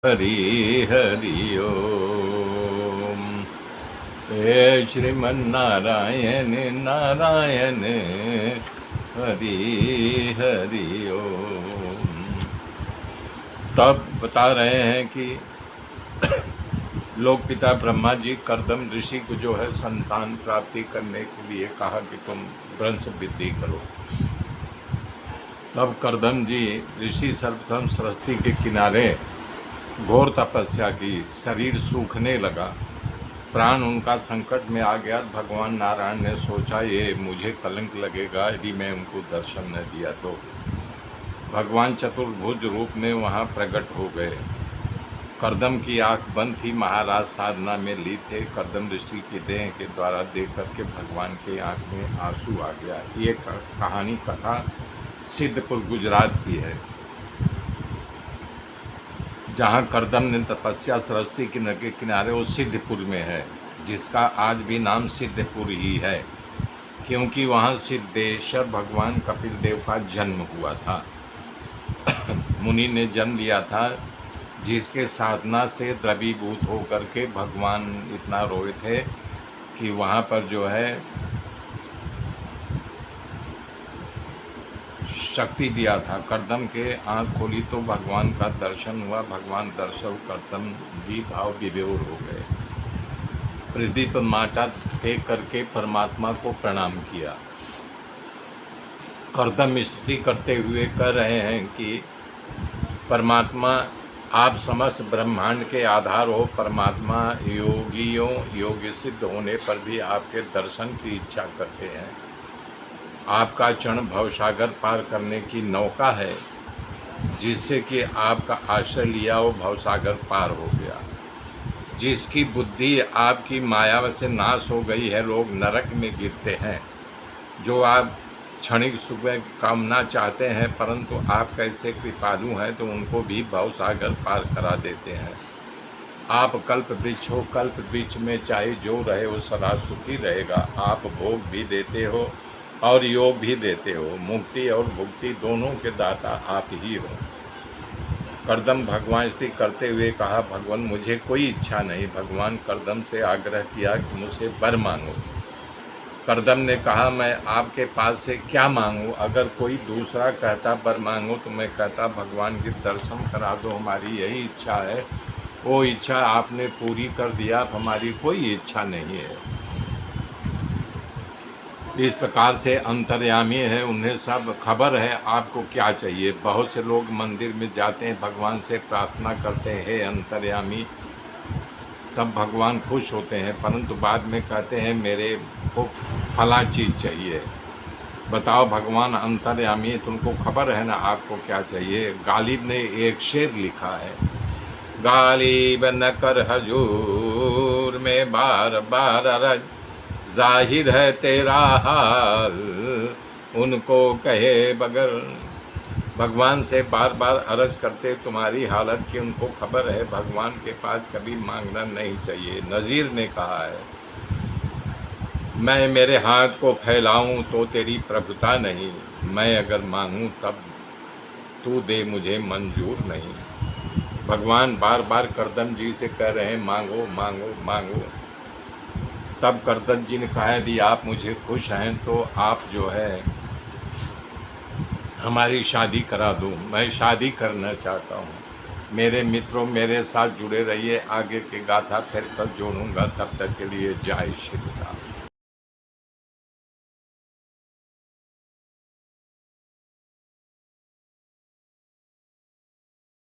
हरि हरि ओम। हे श्रीमन्नारायण नारायण हरि हरि ओम। तब बता रहे हैं कि लोक पिता ब्रह्मा जी कर्दम ऋषि को जो है संतान प्राप्ति करने के लिए कहा कि तुम वंश वृद्धि करो। तब कर्दम जी ऋषि सर्वप्रथम सरस्वती के किनारे घोर तपस्या की, शरीर सूखने लगा, प्राण उनका संकट में आ गया। भगवान नारायण ने सोचा ये मुझे कलंक लगेगा यदि मैं उनको दर्शन न दिया तो। भगवान चतुर्भुज रूप में वहाँ प्रकट हो गए। कर्दम की आंख बंद थी, महाराज साधना में ली थे। कर्दम ऋषि की देह के द्वारा देख करके भगवान के आंख में आंसू आ गया। ये कहानी कथा सिद्धपुर गुजरात की है, जहाँ कर्दम ने तपस्या सरस्वती के नदी के किनारे वो सिद्धपुर में है, जिसका आज भी नाम सिद्धपुर ही है, क्योंकि वहाँ सिद्धेश्वर भगवान कपिल देव का जन्म हुआ था। मुनि ने जन्म लिया था, जिसके साधना से द्रवीभूत होकर के भगवान इतना रोए थे कि वहाँ पर जो है शक्ति दिया था। कर्दम के आँख खोली तो भगवान का दर्शन हुआ। भगवान दर्शन कर्दम जी भाव विभोर हो गए। पृथ्वी पर माथा टेक करके परमात्मा को प्रणाम किया। कर्दम स्तुति करते हुए कह रहे हैं कि परमात्मा आप समस्त ब्रह्मांड के आधार हो। परमात्मा योगियों योग्य सिद्ध होने पर भी आपके दर्शन की इच्छा करते हैं। आपका चरण भवसागर पार करने की नौका है, जिससे कि आपका आश्रय लिया वो भवसागर पार हो गया। जिसकी बुद्धि आपकी माया से नाश हो गई है, लोग नरक में गिरते हैं। जो आप क्षणिक सुख की कामना चाहते हैं, परंतु आप कैसे कृपालु हैं तो उनको भी भवसागर पार करा देते हैं। आप कल्प वृक्ष हो, कल्प वृक्ष में चाहे जो रहे वो सदा सुखी रहेगा। आप भोग भी देते हो और योग भी देते हो। मुक्ति और भुक्ति दोनों के दाता आप ही हो। कर्दम भगवान स्तुति करते हुए कहा, भगवान मुझे कोई इच्छा नहीं। भगवान कर्दम से आग्रह किया कि मुझसे वर मांगो। कर्दम ने कहा, मैं आपके पास से क्या मांगूं? अगर कोई दूसरा कहता वर मांगो तो मैं कहता भगवान के दर्शन करा दो, हमारी यही इच्छा है। वो इच्छा आपने पूरी कर दिया, अब हमारी कोई इच्छा नहीं है। इस प्रकार से अंतर्यामी है, उन्हें सब खबर है आपको क्या चाहिए। बहुत से लोग मंदिर में जाते हैं, भगवान से प्रार्थना करते हैं हे अंतर्यामी, तब भगवान खुश होते हैं, परंतु बाद में कहते हैं मेरे को फला चीज़ चाहिए। बताओ भगवान अंतर्यामी, तुमको खबर है ना आपको क्या चाहिए। गालिब ने एक शेर लिखा है, गालिब न कर हजूर में बार बार अरज, जाहिर है तेरा हाल उनको कहे बगर। भगवान से बार बार अर्ज करते तुम्हारी हालत की उनको खबर है। भगवान के पास कभी मांगना नहीं चाहिए। नज़ीर ने कहा है, मैं मेरे हाथ को फैलाऊं तो तेरी प्रभुता नहीं, मैं अगर मांगूं तब तू दे मुझे मंजूर नहीं। भगवान बार बार कर्दम जी से कह रहे हैं मांगो मांगो मांगो। तब कर्दम जी ने कहा यदि आप मुझे खुश हैं तो आप जो है हमारी शादी करा दो। मैं शादी करना चाहता हूँ। मेरे मित्रों मेरे साथ जुड़े रहिए, आगे की गाथा फिर कल जोड़ूंगा। तब तक के लिए जय श्री राम।